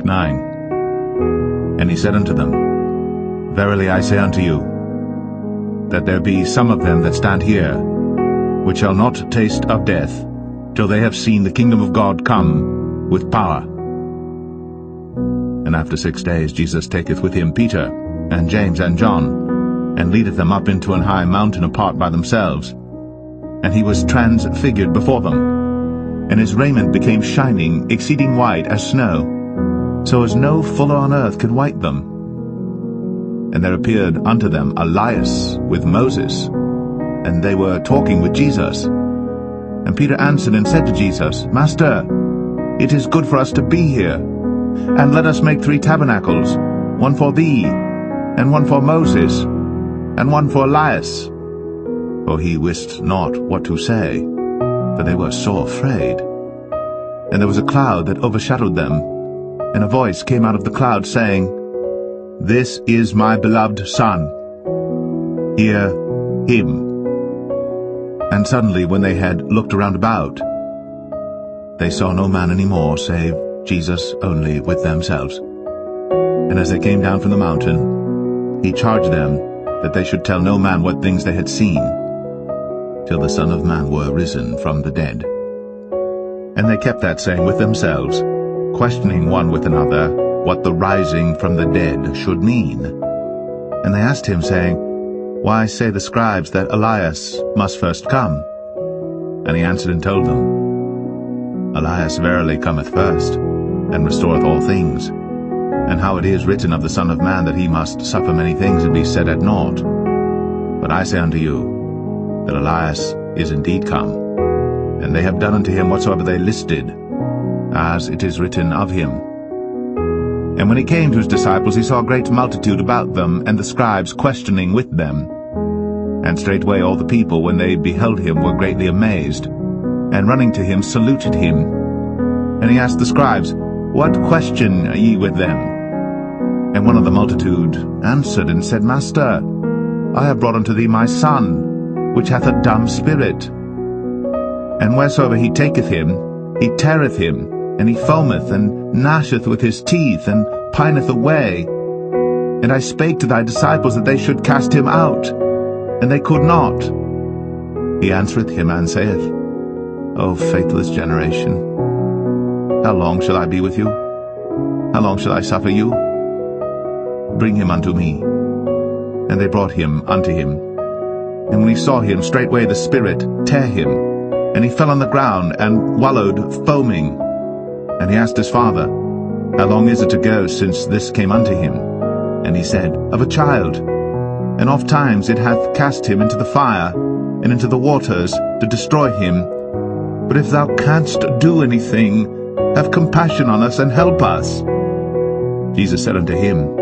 Mark 9. And he said unto them, Verily I say unto you, that there be some of them that stand here, which shall not taste of death, till they have seen the kingdom of God come with power. And after 6 days Jesus taketh with him Peter, and James, and John, and leadeth them up into an high mountain apart by themselves. And he was transfigured before them, and his raiment became shining, exceeding white as snow, so as no fuller on earth could white them. And there appeared unto them Elias with Moses, and they were talking with Jesus. And Peter answered and said to Jesus, Master, it is good for us to be here, and let us make 3 tabernacles, one for thee, and one for Moses, and one for Elias. For he wist not what to say, for they were sore afraid. And there was a cloud that overshadowed them, and a voice came out of the cloud, saying, This is my beloved Son, hear him. And suddenly, when they had looked around about, they saw no man any more, save Jesus only with themselves. And as they came down from the mountain, he charged them that they should tell no man what things they had seen, till the Son of Man were risen from the dead. And they kept that saying with themselves, questioning one with another what the rising from the dead should mean. And they asked him, saying, Why say the scribes that Elias must first come? And he answered and told them, Elias verily cometh first, and restoreth all things, and how it is written of the Son of Man that he must suffer many things and be set at naught. But I say unto you, that Elias is indeed come, and they have done unto him whatsoever they listed, as it is written of him. And when he came to his disciples, he saw a great multitude about them, and the scribes questioning with them. And straightway all the people, when they beheld him, were greatly amazed, and running to him saluted him. And he asked the scribes, What question ye with them? And one of the multitude answered and said, Master, I have brought unto thee my son, which hath a dumb spirit. And wheresoever he taketh him, he teareth him, and he foameth, and gnasheth with his teeth, and pineth away. And I spake to thy disciples that they should cast him out, and they could not. He answereth him and saith, O faithless generation, how long shall I be with you? How long shall I suffer you? Bring him unto me. And they brought him unto him. And when he saw him, straightway the spirit tare him, and he fell on the ground, and wallowed foaming. And he asked his father, How long is it ago since this came unto him? And he said, Of a child. And oft times it hath cast him into the fire, and into the waters, to destroy him. But if thou canst do anything, have compassion on us, and help us. Jesus said unto him,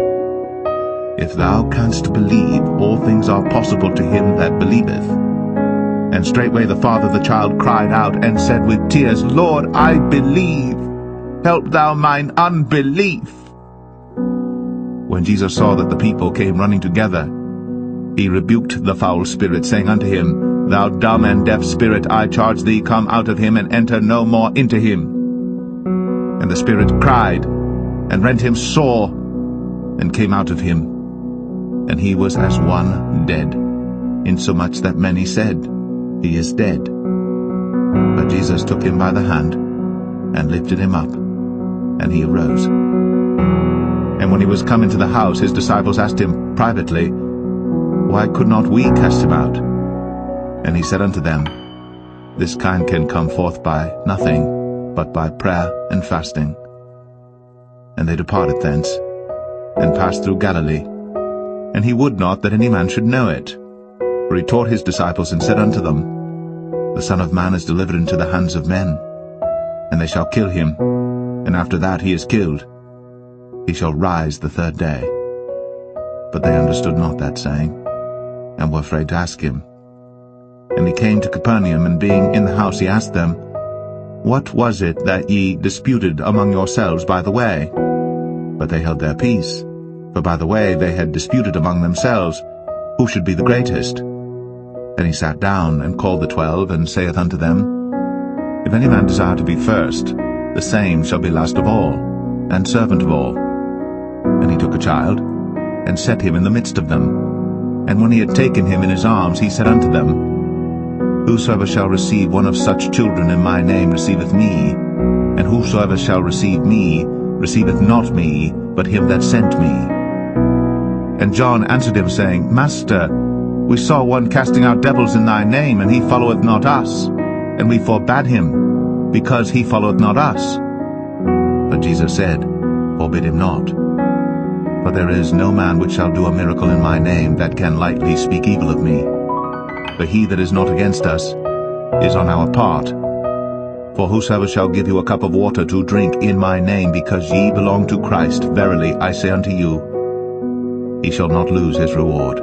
If thou canst believe, all things are possible to him that believeth. And straightway the father of the child cried out, and said with tears, Lord, I believe. Help thou mine unbelief. When Jesus saw that the people came running together, he rebuked the foul spirit, saying unto him, Thou dumb and deaf spirit, I charge thee, come out of him, and enter no more into him. And the spirit cried, and rent him sore, and came out of him. And he was as one dead, insomuch that many said, He is dead. But Jesus took him by the hand, and lifted him up, and he arose. And when he was come into the house, his disciples asked him privately, Why could not we cast him out? And he said unto them, This kind can come forth by nothing, but by prayer and fasting. And they departed thence, and passed through Galilee. And he would not that any man should know it. For he taught his disciples, and said unto them, The Son of Man is delivered into the hands of men, and they shall kill him, and after that he is killed, he shall rise the 3rd day. But they understood not that saying, and were afraid to ask him. And he came to Capernaum, and being in the house he asked them, What was it that ye disputed among yourselves by the way? But they held their peace, for by the way they had disputed among themselves, who should be the greatest. Then he sat down, and called the 12, and saith unto them, If any man desire to be first, the same shall be last of all, and servant of all. And he took a child, and set him in the midst of them. And when he had taken him in his arms, he said unto them, Whosoever shall receive one of such children in my name receiveth me, and whosoever shall receive me receiveth not me, but him that sent me. And John answered him, saying, Master, we saw one casting out devils in thy name, and he followeth not us. And we forbade him, because he followeth not us. But Jesus said, Forbid him not. For there is no man which shall do a miracle in my name that can lightly speak evil of me. But he that is not against us is on our part. For whosoever shall give you a cup of water to drink in my name, because ye belong to Christ, verily I say unto you, he shall not lose his reward.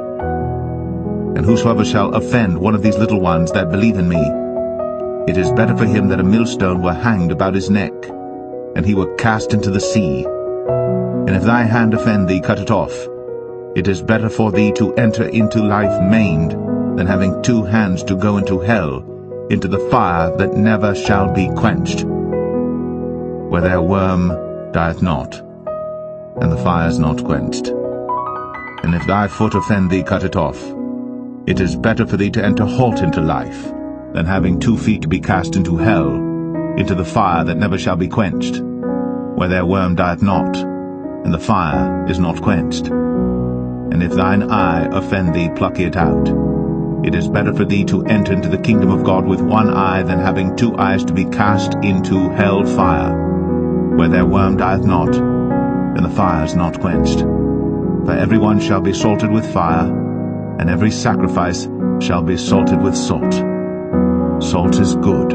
And whosoever shall offend one of these little ones that believe in me, it is better for him that a millstone were hanged about his neck, and he were cast into the sea. And if thy hand offend thee, cut it off. It is better for thee to enter into life maimed, than having 2 hands to go into hell, into the fire that never shall be quenched, where their worm dieth not, and the fire is not quenched. And if thy foot offend thee, cut it off. It is better for thee to enter halt into life, than having 2 feet to be cast into hell, into the fire that never shall be quenched, where their worm dieth not, and the fire is not quenched. And if thine eye offend thee, pluck it out. It is better for thee to enter into the kingdom of God with 1 eye, than having 2 eyes to be cast into hell fire, where their worm dieth not, and the fire is not quenched. For every one shall be salted with fire, and every sacrifice shall be salted with salt. Salt is good,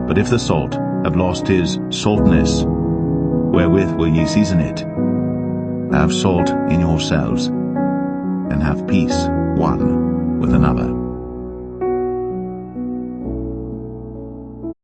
but if the salt have lost his saltness, wherewith will ye season it? Have salt in yourselves, and have peace one with another.